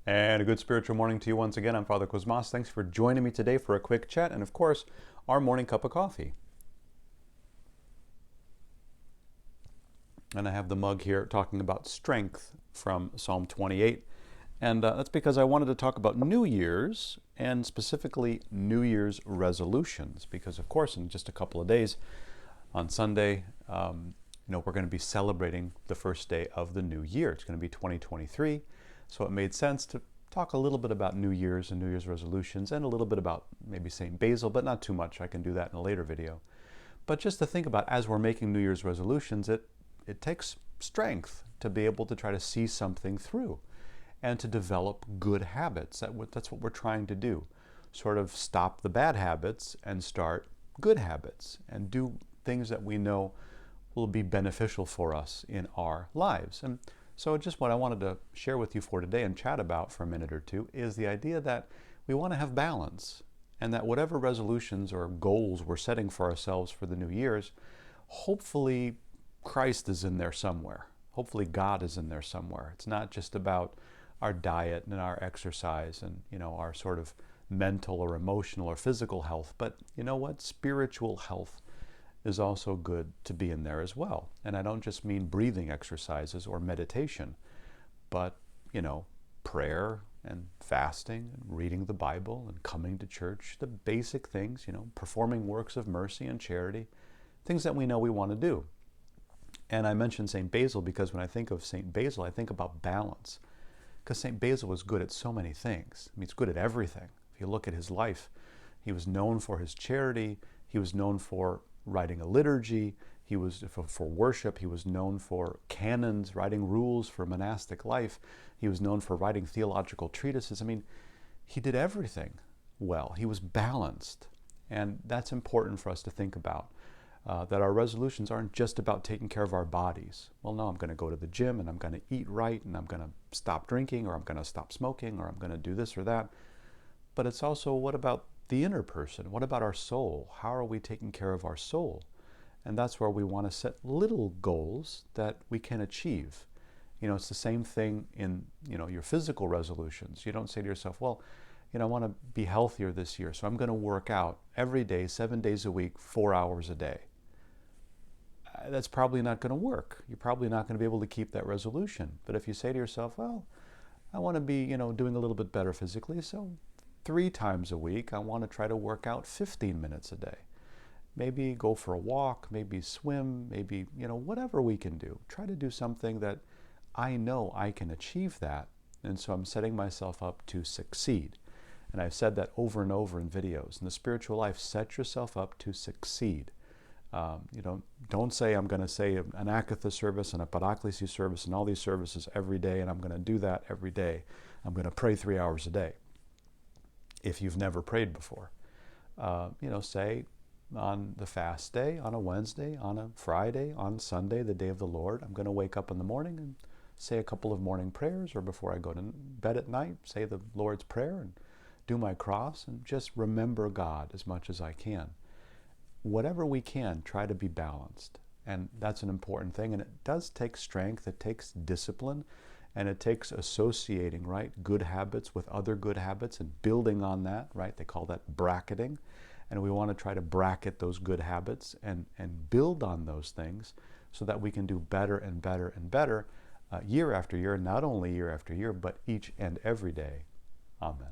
And a good spiritual morning to you once again. I'm Father Cosmas. Thanks for joining me today for a quick chat and, of course, our morning cup of coffee. And I have the mug here talking about strength from Psalm 28. And that's because I wanted to talk about New Year's and specifically New Year's resolutions. Because, of course, in just a couple of days on Sunday, we're going to be celebrating the first day of the new year. It's going to be 2023. So it made sense to talk a little bit about New Year's and New Year's resolutions and a little bit about maybe St. Basil, but not too much. I can do that in a later video. But just to think about as we're making New Year's resolutions, it takes strength to be able to try to see something through and to develop good habits. That's what we're trying to do. Sort of stop the bad habits and start good habits and do things that we know will be beneficial for us in our lives. And so just what I wanted to share with you for today and chat about for a minute or two is the idea that we want to have balance, and that whatever resolutions or goals we're setting for ourselves for the new year's, hopefully Christ is in there somewhere. Hopefully God is in there somewhere. It's not just about our diet and our exercise and our sort of mental or emotional or physical health, but you know what? Spiritual health is also good to be in there as well. And I don't just mean breathing exercises or meditation, but, prayer and fasting and reading the Bible and coming to church, the basic things, performing works of mercy and charity, things that we know we want to do. And I mentioned St. Basil because when I think of St. Basil, I think about balance. Because St. Basil was good at so many things. I mean, he's good at everything. If you look at his life, he was known for his charity. He was known for writing a liturgy. He was for worship. He was known for canons, writing rules for monastic life. He was known for writing theological treatises. I mean, he did everything well. He was balanced. And that's important for us to think about, that our resolutions aren't just about taking care of our bodies. Well, no, I'm going to go to the gym and I'm going to eat right and I'm going to stop drinking or I'm going to stop smoking or I'm going to do this or that. But it's also, what about the inner person? What about our soul? How are we taking care of our soul? And that's where we want to set little goals that we can achieve. It's the same thing in, your physical resolutions. You don't say to yourself, well, I want to be healthier this year, so I'm going to work out every day, 7 days a week, 4 hours a day. That's probably not going to work. You're probably not going to be able to keep that resolution. But if you say to yourself, well, I want to be, doing a little bit better physically, so 3 times a week, I want to try to work out 15 minutes a day. Maybe go for a walk, maybe swim, maybe, whatever we can do. Try to do something that I know I can achieve that. And so I'm setting myself up to succeed. And I've said that over and over in videos. In the spiritual life, set yourself up to succeed. Don't say I'm going to say an Akatha service and a Paraklesis service and all these services every day, and I'm going to do that every day. I'm going to pray 3 hours a day. If you've never prayed before, say on the fast day, on a Wednesday, on a Friday, on Sunday, the day of the Lord, I'm going to wake up in the morning and say a couple of morning prayers, or before I go to bed at night, say the Lord's Prayer and do my cross and just remember God as much as I can. Whatever we can, try to be balanced. And that's an important thing. And it does take strength, it takes discipline, and it takes associating, right, good habits with other good habits and building on that, right? They call that bracketing. And we want to try to bracket those good habits and build on those things so that we can do better and better and better year after year, not only year after year, but each and every day. Amen.